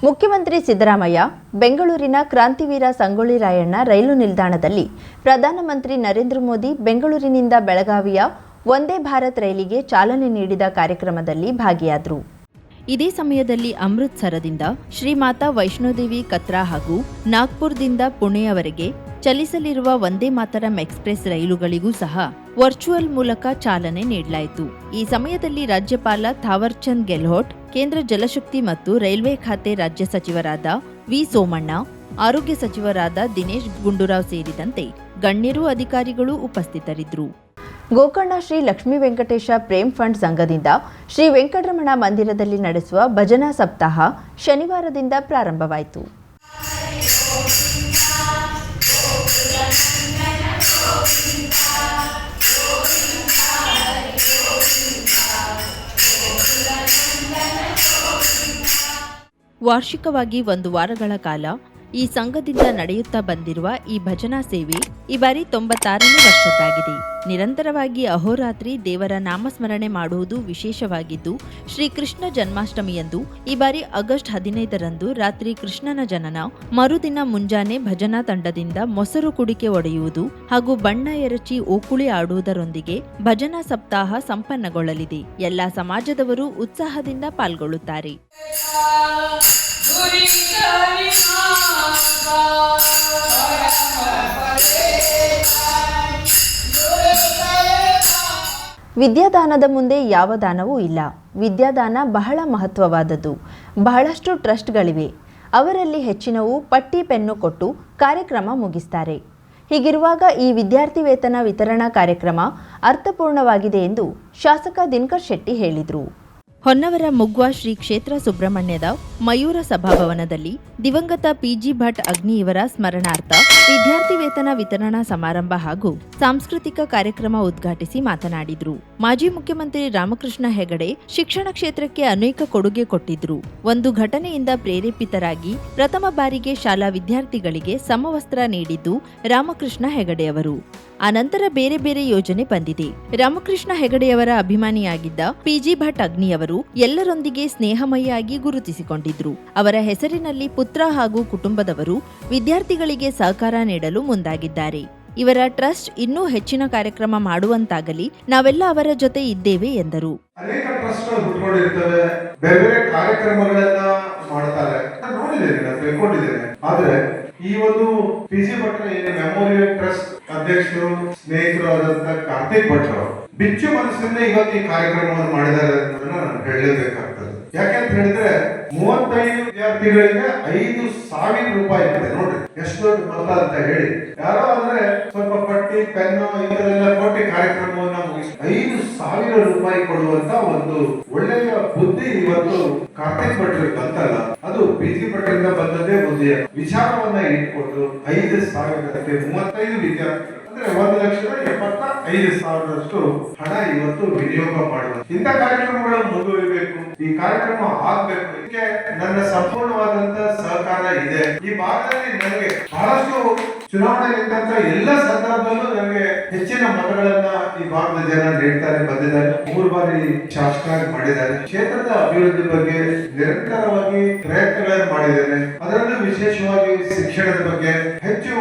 ಮುಖ್ಯಮಂತ್ರಿ ಸಿದ್ದರಾಮಯ್ಯ ಬೆಂಗಳೂರಿನ ಕ್ರಾಂತಿವೀರ ಸಂಗೊಳ್ಳಿ ರಾಯಣ್ಣ ರೈಲು ನಿಲ್ದಾಣದಲ್ಲಿ ಪ್ರಧಾನಮಂತ್ರಿ ನರೇಂದ್ರ ಮೋದಿ ಬೆಂಗಳೂರಿನಿಂದ ಬೆಳಗಾವಿಯ ವಂದೇ ಭಾರತ್ ರೈಲಿಗೆ ಚಾಲನೆ ನೀಡಿದ ಕಾರ್ಯಕ್ರಮದಲ್ಲಿ ಭಾಗಿಯಾದರು. ಇದೇ ಸಮಯದಲ್ಲಿ ಅಮೃತಸರದಿಂದ ಶ್ರೀಮಾತಾ ವೈಷ್ಣೋದೇವಿ ಕತ್ರಾ ಹಾಗೂ ನಾಗ್ಪುರದಿಂದ ಪುಣೆಯವರೆಗೆ ಚಲಿಸಲಿರುವ ವಂದೇ ಮಾತರಂ ಎಕ್ಸ್‌ಪ್ರೆಸ್ ರೈಲುಗಳಿಗೂ ಸಹ ವರ್ಚುವಲ್ ಮೂಲಕ ಚಾಲನೆ ನೀಡಲಾಯಿತು. ಈ ಸಮಯದಲ್ಲಿ ರಾಜ್ಯಪಾಲ ಥಾವರ್ಚಂದ್ ಗೆಹ್ಲೋಟ್, ಕೇಂದ್ರ ಜಲಶಕ್ತಿ ಮತ್ತು ರೈಲ್ವೆ ಖಾತೆ ರಾಜ್ಯ ಸಚಿವರಾದ ವಿ ಸೋಮಣ್ಣ, ಆರೋಗ್ಯ ಸಚಿವರಾದ ದಿನೇಶ್ ಗುಂಡೂರಾವ್ ಸೇರಿದಂತೆ ಗಣ್ಯರು ಅಧಿಕಾರಿಗಳು ಉಪಸ್ಥಿತರಿದ್ದರು. ಗೋಕರ್ಣ ಶ್ರೀ ಲಕ್ಷ್ಮೀ ವೆಂಕಟೇಶ ಪ್ರೇಮ್ ಫಂಡ್ ಸಂಘದಿಂದ ಶ್ರೀ ವೆಂಕಟರಮಣ ಮಂದಿರದಲ್ಲಿ ನಡೆಸುವ ಭಜನಾ ಸಪ್ತಾಹ ಶನಿವಾರದಿಂದ ಪ್ರಾರಂಭವಾಯಿತು. ವಾರ್ಷಿಕವಾಗಿ 1 ವಾರಗಳ ಕಾಲ ಈ ಸಂಘದಿಂದ ನಡೆಯುತ್ತಾ ಬಂದಿರುವ ಈ ಭಜನಾ ಸೇವೆ ಈ ಬಾರಿ 96ನೇ ವರ್ಷದ್ದಾಗಿದೆ. ನಿರಂತರವಾಗಿ ಅಹೋರಾತ್ರಿ ದೇವರ ನಾಮಸ್ಮರಣೆ ಮಾಡುವುದು ವಿಶೇಷವಾಗಿದ್ದು, ಶ್ರೀಕೃಷ್ಣ ಜನ್ಮಾಷ್ಟಮಿಯಂದು ಈ ಬಾರಿ ಆಗಸ್ಟ್ 15ರಂದು ರಾತ್ರಿ ಕೃಷ್ಣನ ಜನನ, ಮರುದಿನ ಮುಂಜಾನೆ ಭಜನಾ ತಂಡದಿಂದ ಮೊಸರು ಕುಡಿಕೆ ಒಡೆಯುವುದು ಹಾಗೂ ಬಣ್ಣ ಎರಚಿ ಓಕುಳಿ ಆಡುವುದರೊಂದಿಗೆ ಭಜನಾ ಸಪ್ತಾಹ ಸಂಪನ್ನಗೊಳ್ಳಲಿದೆ. ಎಲ್ಲಾ ಸಮಾಜದವರು ಉತ್ಸಾಹದಿಂದ ಪಾಲ್ಗೊಳ್ಳುತ್ತಾರೆ. ವಿದ್ಯಾದಾನದ ಮುಂದೆ ಯಾವ ದಾನವೂ ಇಲ್ಲ. ವಿದ್ಯಾದಾನ ಬಹಳ ಮಹತ್ವವಾದದ್ದು. ಬಹಳಷ್ಟು ಟ್ರಸ್ಟ್ಗಳಿವೆ. ಅವರಲ್ಲಿ ಹೆಚ್ಚಿನವು ಪಟ್ಟಿ ಪೆನ್ನು ಕೊಟ್ಟು ಕಾರ್ಯಕ್ರಮ ಮುಗಿಸ್ತಾರೆ. ಹೀಗಿರುವಾಗ ಈ ವಿದ್ಯಾರ್ಥಿ ವೇತನ ವಿತರಣಾ ಕಾರ್ಯಕ್ರಮ ಅರ್ಥಪೂರ್ಣವಾಗಿದೆ ಎಂದು ಶಾಸಕ ದಿನಕರ್ ಶೆಟ್ಟಿ ಹೇಳಿದರು. ಹೊನ್ನವರ ಮುಗ್ವಾ ಶ್ರೀ ಕ್ಷೇತ್ರ ಸುಬ್ರಹ್ಮಣ್ಯದ ಮಯೂರ ಸಭಾಭವನದಲ್ಲಿ ದಿವಂಗತ ಪಿಜಿ ಭಟ್ ಅಗ್ನಿ ಇವರ ಸ್ಮರಣಾರ್ಥ ವಿದ್ಯಾರ್ಥಿ ವೇತನ ವಿತರಣಾ ಸಮಾರಂಭ ಹಾಗೂ ಸಾಂಸ್ಕೃತಿಕ ಕಾರ್ಯಕ್ರಮ ಉದ್ಘಾಟಿಸಿ ಮಾತನಾಡಿದರು. ಮಾಜಿ ಮುಖ್ಯಮಂತ್ರಿ ರಾಮಕೃಷ್ಣ ಹೆಗಡೆ ಶಿಕ್ಷಣ ಕ್ಷೇತ್ರಕ್ಕೆ ಅನೇಕ ಕೊಡುಗೆ ಕೊಟ್ಟಿದ್ರು. ಒಂದು ಘಟನೆಯಿಂದ ಪ್ರೇರೇಪಿತರಾಗಿ ಪ್ರಥಮ ಬಾರಿಗೆ ಶಾಲಾ ವಿದ್ಯಾರ್ಥಿಗಳಿಗೆ ಸಮವಸ್ತ್ರ ನೀಡಿದ್ದು ರಾಮಕೃಷ್ಣ ಹೆಗಡೆಯವರು. ಅನಂತರ ಬೇರೆ ಬೇರೆ ಯೋಜನೆ ಬಂದಿದೆ. ರಾಮಕೃಷ್ಣ ಹೆಗಡೆಯವರ ಅಭಿಮಾನಿಯಾಗಿದ್ದ ಪಿಜಿ ಭಟ್ ಅಗ್ನಿಯವರು ಎಲ್ಲರೊಂದಿಗೆ ಸ್ನೇಹಮಯಿಯಾಗಿ ಗುರುತಿಸಿಕೊಂಡಿದ್ರು. ಅವರ ಹೆಸರಿನಲ್ಲಿ ಪುತ್ರ ಹಾಗೂ ಕುಟುಂಬದವರು ವಿದ್ಯಾರ್ಥಿಗಳಿಗೆ ಸಹಕಾರ ನೀಡಲು ಮುಂದಾಗಿದ್ದಾರೆ. ಇವರ ಟ್ರಸ್ಟ್ ಇನ್ನೂ ಹೆಚ್ಚಿನ ಕಾರ್ಯಕ್ರಮ ಮಾಡುವಂತಾಗಲಿ, ನಾವೆಲ್ಲ ಅವರ ಜೊತೆ ಇದ್ದೇವೆ ಎಂದರು. ಅನೇಕ ಟ್ರಸ್ಟ್ಗಳು ಹುಟ್ಟುಕೊಂಡಿರ್ತವೆ, ಬೇರೆ ಬೇರೆ ಕಾರ್ಯಕ್ರಮಗಳನ್ನ ಮಾಡ್ತಾರೆ, ನೋಡಿದ್ದೇನೆ, ತಿಳ್ಕೊಂಡಿದ್ದೇನೆ. ಆದ್ರೆ ಈ ಒಂದು ಪಿಜಿ ಭಟ್ರ ಮೆಮೋರಿಯಲ್ ಟ್ರಸ್ಟ್ ಅಧ್ಯಕ್ಷರು ಸ್ನೇಹಿತರು ಆದಂತ ಕಾರ್ತಿಕ್ ಭಟ್ರು ಬಿಚ್ಚು ಮನಸ್ಸಿಂದ ಇವತ್ತು ಈ ಕಾರ್ಯಕ್ರಮವನ್ನು ಮಾಡಿದ್ದಾರೆ ಅಂತ ನಾನು ಹೇಳಲೇಬೇಕಾಗ್ತದೆ. ಯಾಕೆಂತ ಹೇಳಿದ್ರೆ 35 ವಿದ್ಯಾರ್ಥಿಗಳಿಗೆ 5,000 ರೂಪಾಯಿ ಇದೆ. ನೋಡ್ರಿ ಎಷ್ಟು ದೊಡ್ಡ ಮೊತ್ತ ಅಂತ ಹೇಳಿ. ಯಾರೋ ಅಂದ್ರೆ ಸ್ವಲ್ಪ ಪಟ್ಟಿ ಪೆನ್ನು ಇದರೆಲ್ಲ ಕೊಟ್ಟಿ ಕಾರ್ಯಕ್ರಮವನ್ನ ಮುಗಿಸಿ 5,000 ರೂಪಾಯಿ ಕೊಡುವಂತ ಒಂದು ಒಳ್ಳೆಯ ಬುದ್ಧಿ ಇವತ್ತು ಕಾರ್ತಿಕ್ ಭಟ್ರಿಗೆ ಬಂತಲ್ಲ, ಅದು ಪಿಜಿ ಭಟ್ರಿಂದ ಬಂದದ್ದೇ ಬುದ್ಧಿಯ ವಿಚಾರವನ್ನ ಇಟ್ಕೊಂಡು 5,000ಕ್ಕೆ 35 ವಿದ್ಯಾರ್ಥಿಗಳು ಅಂದ್ರೆ 1,75,000 ಹಣ ಇವತ್ತು ವಿನಿಯೋಗ ಮಾಡುವುದು. ಇಂಥ ಕಾರ್ಯಕ್ರಮಗಳನ್ನು ಮುಂದುವರಿಬೇಕು, ಈ ಕಾರ್ಯಕ್ರಮ ಆಗ್ಬೇಕು. ಇದಕ್ಕೆ ನನ್ನ ಸಂಪೂರ್ಣವಾದಂತ ಸಹಕಾರ ಇದೆ. ಈ ಭಾಗದಲ್ಲಿ ನನಗೆ ಬಹಳಷ್ಟು ಚುನಾವಣೆ ನಿಂತ ಎಲ್ಲ ಸಂದರ್ಭದಲ್ಲೂ ನನಗೆ ಹೆಚ್ಚಿನ ಮತಗಳನ್ನ ಈ ಭಾಗದ ಜನ ನೀಡ್ತಾರೆ ಬಂದಿದ್ದಾರೆ. 3 ಬಾರಿ ಶಾಸಕರಾಗಿ ಮಾಡಿದ್ದಾರೆ. ಕ್ಷೇತ್ರದ ಅಭಿವೃದ್ಧಿ ಬಗ್ಗೆ ನಿರಂತರವಾಗಿ ಪ್ರಯತ್ನಗಳನ್ನು ಮಾಡಿದ್ದೇನೆ. ಅದರಲ್ಲೂ ವಿಶೇಷವಾಗಿ ಶಿಕ್ಷಣದ ಬಗ್ಗೆ ಹೆಚ್ಚು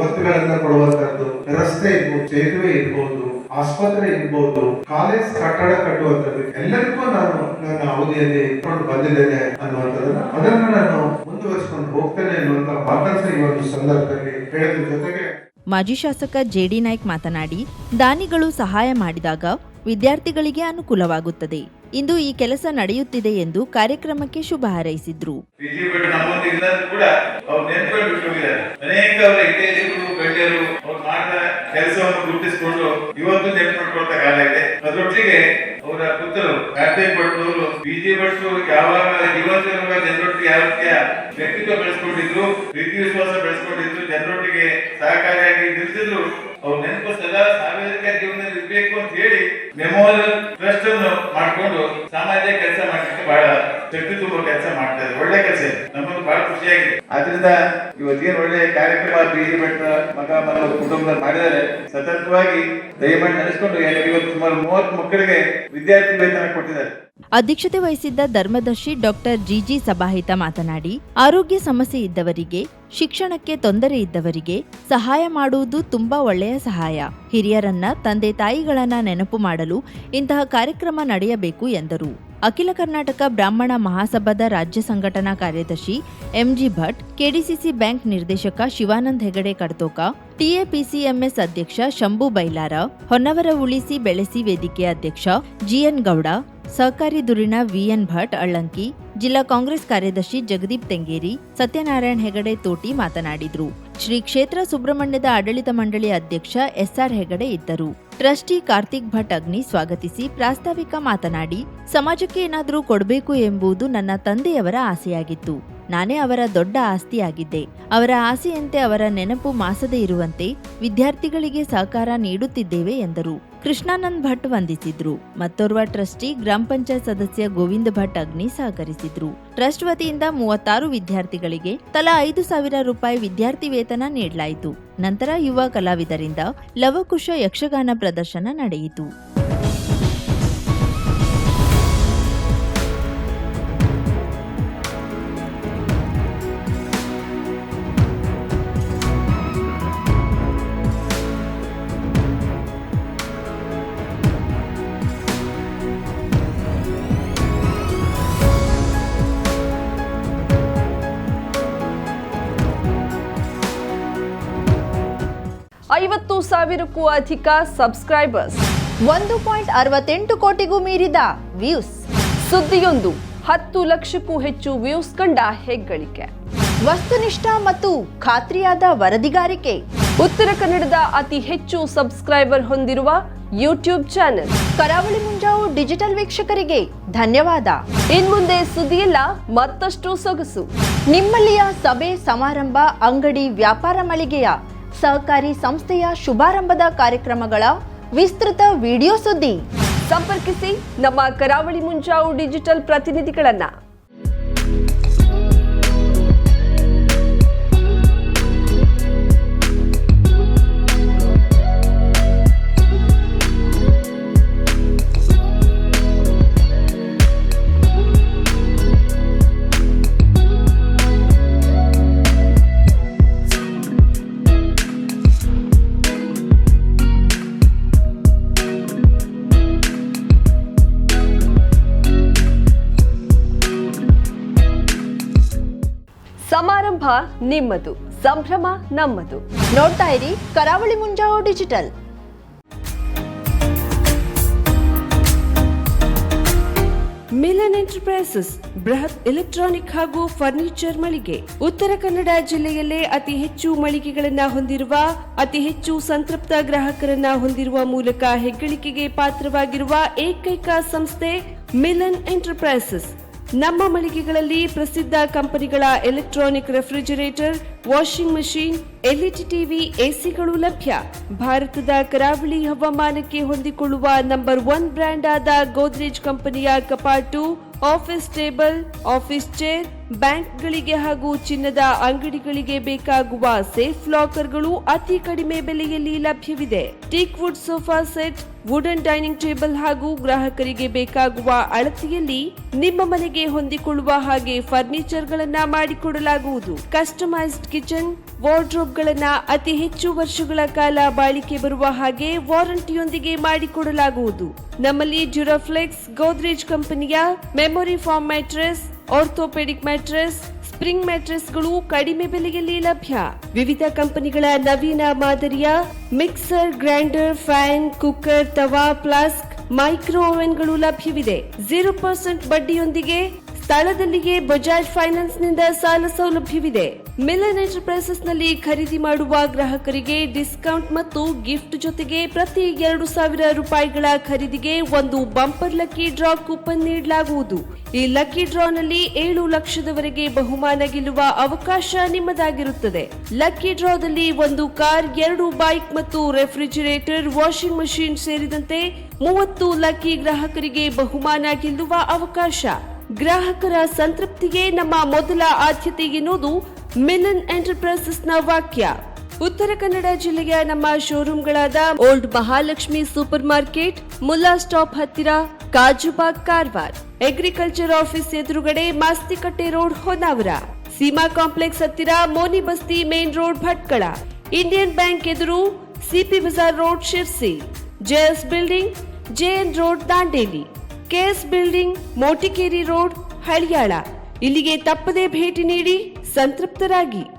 ಒತ್ತುಗಳನ್ನ ಕೊಡುವಂತದ್ದು, ರಸ್ತೆ ಇರ್ಬೋದು, ಸೇತುವೆ ಇರ್ಬೋದು, ಆಸ್ಪತ್ರೆ ಇರ್ಬೋದು, ಕಾಲೇಜ್ ಕಟ್ಟಡ ಕಟ್ಟುವಂತದ್ದು ಎಲ್ಲರಿಗೂ ನಾನು ನನ್ನ ಅವಧಿಯಲ್ಲಿ ಇಟ್ಕೊಂಡು ಬಂದಿದ್ದೇನೆ ಅನ್ನುವಂಥದ್ದನ್ನ ಅದನ್ನು ನಾನು ಮುಂದುವರಿಸಿಕೊಂಡು ಹೋಗ್ತೇನೆ ಅನ್ನುವಂತ ಮಾತನ್ನ ಈ ಒಂದು ಸಂದರ್ಭದಲ್ಲಿ ಹೇಳಿದ್ರ ಜೊತೆಗೆ ಮಾಜಿ ಶಾಸಕ ಜೆಡಿ ನಾಯ್ಕ್ ಮಾತನಾಡಿ, ದಾನಿಗಳು ಸಹಾಯ ಮಾಡಿದಾಗ ವಿದ್ಯಾರ್ಥಿಗಳಿಗೆ ಅನುಕೂಲವಾಗುತ್ತದೆ. ಇಂದು ಈ ಕೆಲಸ ನಡೆಯುತ್ತಿದೆ ಎಂದು ಕಾರ್ಯಕ್ರಮಕ್ಕೆ ಶುಭ ಹಾರೈಸಿದ್ರು. ಕೆಲಸವನ್ನು ಗುರುತಿಸಿಕೊಂಡು ಇವತ್ತು ನೆನಪು ಮಾಡ್ಕೊಳ್ತಾ ಕಾಲ ಇದೆ. ಅದರೊಟ್ಟಿಗೆ ಅವರ ಪುತ್ರರು ಕಾರ್ತಿಕ್ ಭಟ್ರು, ಪಿಜಿ ಭಟ್ರು ಯಾವಾಗ ಯುವಜನ ಜನರೊಟ್ಟಿಗೆ ಯಾವ ರೀತಿಯ ವ್ಯಕ್ತಿತ್ವ ಬೆಳೆಸ್ಕೊಂಡಿದ್ರು, ಪ್ರೀತಿ ವಿಶ್ವಾಸ ಬೆಳೆಸ್ಕೊಂಡಿದ್ರು, ಜನರೊಟ್ಟಿಗೆ ಸಹಕಾರಿಯಾಗಿ ನಿಲ್ಸಿದ್ರು. ಅವ್ರ ನೆನಪು ಸದಾ ಸಾರ್ವಜನಿಕ ಜೀವನದಲ್ಲಿ ಇರ್ಬೇಕು ಅಂತ ಹೇಳಿ ಮೆಮೋರಿಯಲ್ ಟ್ರಸ್ಟ್ ಅನ್ನು ಮಾಡ್ಕೊಂಡು ಸಾಮಾಜಿಕ ಕೆಲಸ ಮಾಡ್ಲಿಕ್ಕೆ ಬಹಳ ಶಕ್ತಿ ತುಂಬಾ ಕೆಲಸ ಮಾಡ್ತಾ ಇದ್ದಾರೆ. ಒಳ್ಳೆ ಕೆಲಸ ಇದೆ. ನಮಗೆ ಬಹಳ ಖುಷಿಯಾಗಿದೆ. ಆದ್ರಿಂದ ಇವತ್ತೇನು ಒಳ್ಳೆ ಕಾರ್ಯಕ್ರಮ ಬೀದಿ ಭಟ್ರ ಮಗ ಕುಟುಂಬದಲ್ಲಿ ಮಾಡಿದರೆ ಸತತವಾಗಿ ದಯಮಾಡಿ ನಡೆಸಿಕೊಂಡು ಇವತ್ತು ಸುಮಾರು 30 ಮಕ್ಕಳಿಗೆ ವಿದ್ಯಾರ್ಥಿ ವೇತನ ಕೊಟ್ಟಿದ್ದಾರೆ. ಅಧ್ಯಕ್ಷತೆ ವಹಿಸಿದ್ದ ಧರ್ಮದರ್ಶಿ ಡಾಕ್ಟರ್ ಜಿಜಿ ಸಭಾಹಿತ ಮಾತನಾಡಿ, ಆರೋಗ್ಯ ಸಮಸ್ಯೆ ಇದ್ದವರಿಗೆ, ಶಿಕ್ಷಣಕ್ಕೆ ತೊಂದರೆ ಇದ್ದವರಿಗೆ ಸಹಾಯ ಮಾಡುವುದು ತುಂಬಾ ಒಳ್ಳೆಯ ಸಹಾಯ. ಹಿರಿಯರನ್ನ, ತಂದೆ ತಾಯಿಗಳನ್ನ ನೆನಪು ಮಾಡಲು ಇಂತಹ ಕಾರ್ಯಕ್ರಮ ನಡೆಯಬೇಕು ಎಂದರು. ಅಖಿಲ ಕರ್ನಾಟಕ ಬ್ರಾಹ್ಮಣ ಮಹಾಸಭಾದ ರಾಜ್ಯ ಸಂಘಟನಾ ಕಾರ್ಯದರ್ಶಿ ಎಂಜಿ ಭಟ್, ಕೆಡಿಸಿಸಿ ಬ್ಯಾಂಕ್ ನಿರ್ದೇಶಕ ಶಿವಾನಂದ್ ಹೆಗಡೆ ಕಡ್ತೋಕ, ಟಿಎಪಿಸಿಎಂಎಸ್ ಅಧ್ಯಕ್ಷ ಶಂಭು ಬೈಲಾರ, ಹೊನ್ನವರ ಉಳಿಸಿ ಬೆಳೆಸಿ ವೇದಿಕೆ ಅಧ್ಯಕ್ಷ ಜಿಎನ್ ಗೌಡ, ಸಹಕಾರಿ ಧುರೀಣ ವಿಎನ್ ಭಟ್ ಅಳ್ಳಂಕಿ, ಜಿಲ್ಲಾ ಕಾಂಗ್ರೆಸ್ ಕಾರ್ಯದರ್ಶಿ ಜಗದೀಪ್ ತೆಂಗೇರಿ, ಸತ್ಯನಾರಾಯಣ ಹೆಗಡೆ ತೋಟಿ ಮಾತನಾಡಿದರು. ಶ್ರೀ ಕ್ಷೇತ್ರ ಸುಬ್ರಹ್ಮಣ್ಯದ ಆಡಳಿತ ಮಂಡಳಿ ಅಧ್ಯಕ್ಷ ಎಸ್ಆರ್ ಹೆಗಡೆ ಇದ್ದರು. ಟ್ರಸ್ಟಿ ಕಾರ್ತಿಕ್ ಭಟ್ ಅಗ್ನಿ ಸ್ವಾಗತಿಸಿ ಪ್ರಾಸ್ತಾವಿಕ ಮಾತನಾಡಿ, ಸಮಾಜಕ್ಕೆ ಏನಾದರೂ ಕೊಡಬೇಕು ಎಂಬುದು ನನ್ನ ತಂದೆಯವರ ಆಸೆಯಾಗಿತ್ತು. ನಾನೇ ಅವರ ದೊಡ್ಡ ಆಸ್ತಿಯಾಗಿದ್ದೆ. ಅವರ ಆಸೆಯಂತೆ ಅವರ ನೆನಪು ಮಾಸದೇ ಇರುವಂತೆ ವಿದ್ಯಾರ್ಥಿಗಳಿಗೆ ಸಹಕಾರ ನೀಡುತ್ತಿದ್ದೇವೆ ಎಂದರು. ಕೃಷ್ಣಾನಂದ್ ಭಟ್ ವಂದಿಸಿದ್ರು. ಮತ್ತೋರ್ವ ಟ್ರಸ್ಟಿ ಗ್ರಾಮ ಪಂಚಾಯತ್ ಸದಸ್ಯ ಗೋವಿಂದ ಭಟ್ ಅಗ್ನಿ ಸಹಕರಿಸಿದ್ರು. ಟ್ರಸ್ಟ್ ವತಿಯಿಂದ 36 ವಿದ್ಯಾರ್ಥಿಗಳಿಗೆ ತಲಾ 5,000 ರೂಪಾಯಿ ವಿದ್ಯಾರ್ಥಿ ವೇತನ ನೀಡಲಾಯಿತು. ನಂತರ ಯುವ ಕಲಾವಿದರಿಂದ ಲವಕುಶ ಯಕ್ಷಗಾನ ಪ್ರದರ್ಶನ ನಡೆಯಿತು. ಐವತ್ತು ಸಾವಿರಕ್ಕೂ ಅಧಿಕ ಸಬ್ಸ್ಕ್ರೈಬರ್ಸ್, 1.68 ಕೋಟಿಗೂ ಮೀರಿದ ವ್ಯೂಸ್. ಸುದ್ದಿಯೊಂದು 10 ಲಕ್ಷಕ್ಕೂ ಹೆಚ್ಚು ವ್ಯೂಸ್ ಕಂಡ ಹೆಗ್ಗಳಿಕೆ. ವಸ್ತುನಿಷ್ಠ ಮತ್ತು ಖಾತ್ರಿಯಾದ ವರದಿಗಾರಿಕೆ. ಉತ್ತರ ಕನ್ನಡದ ಅತಿ ಹೆಚ್ಚು ಸಬ್ಸ್ಕ್ರೈಬರ್ ಹೊಂದಿರುವ ಯೂಟ್ಯೂಬ್ ಚಾನೆಲ್ ಕರಾವಳಿ ಮುಂಜಾವು ಡಿಜಿಟಲ್ ವೀಕ್ಷಕರಿಗೆ ಧನ್ಯವಾದ. ಇನ್ಮುಂದೆ ಸುದ್ದಿಯಲ್ಲ ಮತ್ತಷ್ಟು ಸೊಗಸು. ನಿಮ್ಮಲ್ಲಿಯ ಸಭೆ ಸಮಾರಂಭ, ಅಂಗಡಿ, ವ್ಯಾಪಾರ ಮಳಿಗೆಯ, ಸಹಕಾರಿ ಸಂಸ್ಥೆಯ ಶುಭಾರಂಭದ ಕಾರ್ಯಕ್ರಮಗಳ ವಿಸ್ತೃತ ವಿಡಿಯೋ ಸುದ್ದಿ. ಸಂಪರ್ಕಿಸಿ ನಮ್ಮ ಕರಾವಳಿ ಮುಂಜಾವು ಡಿಜಿಟಲ್ ಪ್ರತಿನಿಧಿಗಳನ್ನ. ಸಮಾರಂಭ ನಿಮ್ಮದು, ಸಂಭ್ರಮ ನಮ್ಮದು. ನೋಡ್ತಾ ಇರಿ ಕರಾವಳಿ ಮುಂಜಾವು ಡಿಜಿಟಲ್. ಮಿಲನ್ ಎಂಟರ್ಪ್ರೈಸಸ್ ಬೃಹತ್ ಎಲೆಕ್ಟ್ರಾನಿಕ್ ಹಾಗೂ ಫರ್ನಿಚರ್ ಮಳಿಗೆ. ಉತ್ತರ ಕನ್ನಡ ಜಿಲ್ಲೆಯಲ್ಲೇ ಅತಿ ಹೆಚ್ಚು ಮಳಿಗೆಗಳನ್ನ ಹೊಂದಿರುವ, ಅತಿ ಹೆಚ್ಚು ಸಂತೃಪ್ತ ಗ್ರಾಹಕರನ್ನ ಹೊಂದಿರುವ ಮೂಲಕ ಹೆಗ್ಗಳಿಕೆಗೆ ಪಾತ್ರವಾಗಿರುವ ಏಕೈಕ ಸಂಸ್ಥೆ ಮಿಲನ್ ಎಂಟರ್ಪ್ರೈಸಸ್. ನಮ್ಮ ಮಳಿಗೆಗಳಲ್ಲಿ ಪ್ರಸಿದ್ಧ ಕಂಪನಿಗಳ electronic refrigerator, washing machine, LED TV, ಎಸಿಗಳು ಲಭ್ಯ. ಭಾರತದ ಕರಾವಳಿ ಹವಾಮಾನಕ್ಕೆ ಹೊಂದಿಕೊಳ್ಳುವ ನಂಬರ್ 1 ಬ್ರ್ಯಾಂಡ್ ಆದ ಗೋದ್ರೇಜ್ ಕಂಪನಿಯ ಕಪಾಟು, ಆಫೀಸ್ ಟೇಬಲ್, ಆಫೀಸ್ ಚೇರ್, ಬ್ಯಾಂಕ್ಗಳಿಗೆ ಹಾಗೂ ಚಿನ್ನದ ಅಂಗಡಿಗಳಿಗೆ ಬೇಕಾಗುವ ಸೇಫ್ ಲಾಕರ್ಗಳು ಅತಿ ಕಡಿಮೆ ಬೆಲೆಯಲ್ಲಿ ಲಭ್ಯವಿದೆ. Teak wood sofa set, wooden dining table ಹಾಗೂ ಗ್ರಾಹಕರಿಗೆ ಬೇಕಾಗುವ ಅಳತೆಯಲ್ಲಿ ನಿಮ್ಮ ಮನೆಗೆ ಹೊಂದಿಕೊಳ್ಳುವ ಹಾಗೆ ಫರ್ನಿಚರ್ ಗಳನ್ನ ಮಾಡಿಕೊಡಲಾಗುವುದು. ಕಸ್ಟಮೈಸ್ಡ್ ಕಿಚನ್, ವಾರ್ಡ್ರೋಬ್ ಗಳನ್ನ ಅತಿ ಹೆಚ್ಚು ವರ್ಷಗಳ ಕಾಲ ಬಾಳಿಕೆ ಬರುವ ಹಾಗೆ ವಾರಂಟಿಯೊಂದಿಗೆ ಮಾಡಿಕೊಡಲಾಗುವುದು. ನಮ್ಮಲ್ಲಿ ಡ್ಯೂರಾಫ್ಲೆಕ್ಸ್, ಗೋದ್ರೇಜ್ ಕಂಪನಿಯ memory foam mattress, orthopaedic mattress, spring ಮ್ಯಾಟ್ರೆಸ್ಗಳು ಕಡಿಮೆ ಬೆಲೆಯಲ್ಲಿ ಲಭ್ಯ. ವಿವಿಧ ಕಂಪನಿಗಳ ನವೀನ ಮಾದರಿಯ ಮಿಕ್ಸರ್, ಗ್ರೈಂಡರ್, ಫ್ಯಾನ್, ಕುಕ್ಕರ್, ತವಾ, ಫ್ಲಾಸ್ಕ್, ಮೈಕ್ರೋ ಓವೆನ್ಗಳು ಲಭ್ಯವಿದೆ. 0% ಬಡ್ಡಿಯೊಂದಿಗೆ ಸ್ಥಳದಲ್ಲಿಯೇ ಬಜಾಜ್ ಫೈನಾನ್ಸ್ ನಿಂದ ಸಾಲ ಸೌಲಭ್ಯವಿದೆ. ಮಿಲನ್ ಎಂಟರ್ಪ್ರೈಸಸ್ ನಲ್ಲಿ ಖರೀದಿ ಮಾಡುವ ಗ್ರಾಹಕರಿಗೆ ಡಿಸ್ಕೌಂಟ್ ಮತ್ತು ಗಿಫ್ಟ್ ಜೊತೆಗೆ ಪ್ರತಿ 2,000 ರೂಪಾಯಿಗಳ ಖರೀದಿಗೆ ಒಂದು ಬಂಪರ್ ಲಕ್ಕಿ ಡ್ರಾ ಕೂಪನ್ ನೀಡಲಾಗುವುದು. ಈ ಲಕ್ಕಿ ಡ್ರಾ ನಲ್ಲಿ 7 ಲಕ್ಷದವರೆಗೆ ಬಹುಮಾನ ಗೆಲ್ಲುವ ಅವಕಾಶ ನಿಮ್ಮದಾಗಿರುತ್ತದೆ. ಲಕ್ಕಿ ಡ್ರಾದಲ್ಲಿ 1 ಕಾರ್, 2 ಬೈಕ್ ಮತ್ತು ರೆಫ್ರಿಜರೇಟರ್, ವಾಷಿಂಗ್ ಮಷೀನ್ ಸೇರಿದಂತೆ 30 ಲಕ್ಕಿ ಗ್ರಾಹಕರಿಗೆ ಬಹುಮಾನ ಗೆಲ್ಲುವ ಅವಕಾಶ. ಗ್ರಾಹಕರ ಸಂತೃಪ್ತಿಗೆ ನಮ್ಮ ಮೊದಲ ಆದ್ಯತೆ ಎನ್ನುವುದು ಮಿಲನ್ ಎಂಟರ್ಪ್ರೈಸಸ್ನ ವಾಕ್ಯ. ಉತ್ತರ ಕನ್ನಡ ಜಿಲ್ಲೆಯ ನಮ್ಮ ಶೋರೂಮ್ಗಳಾದ old Mahalakshmi super market, Mulla stop ಹತ್ತಿರ, ಕಾಜುಬಾಗ್ ಕಾರವಾರ, ಅಗ್ರಿಕಲ್ಚರ್ ಆಫೀಸ್ ಎದುರುಗಡೆ ಮಾಸ್ತಿಕಟ್ಟೆ ರೋಡ್ ಹೊನ್ನಾವರ, ಸೀಮಾ ಕಾಂಪ್ಲೆಕ್ಸ್ ಹತ್ತಿರ Moni Basti main road Bhatkal, Indian bank ಎದುರು CP Bazar road Sirsi, JS building JN road Dandeli, KS building Motikeri road Haliyal. ಇಲ್ಲಿಗೆ ತಪ್ಪದೇ ಭೇಟಿ ನೀಡಿ ಸಂತೃಪ್ತರಾಗಿ.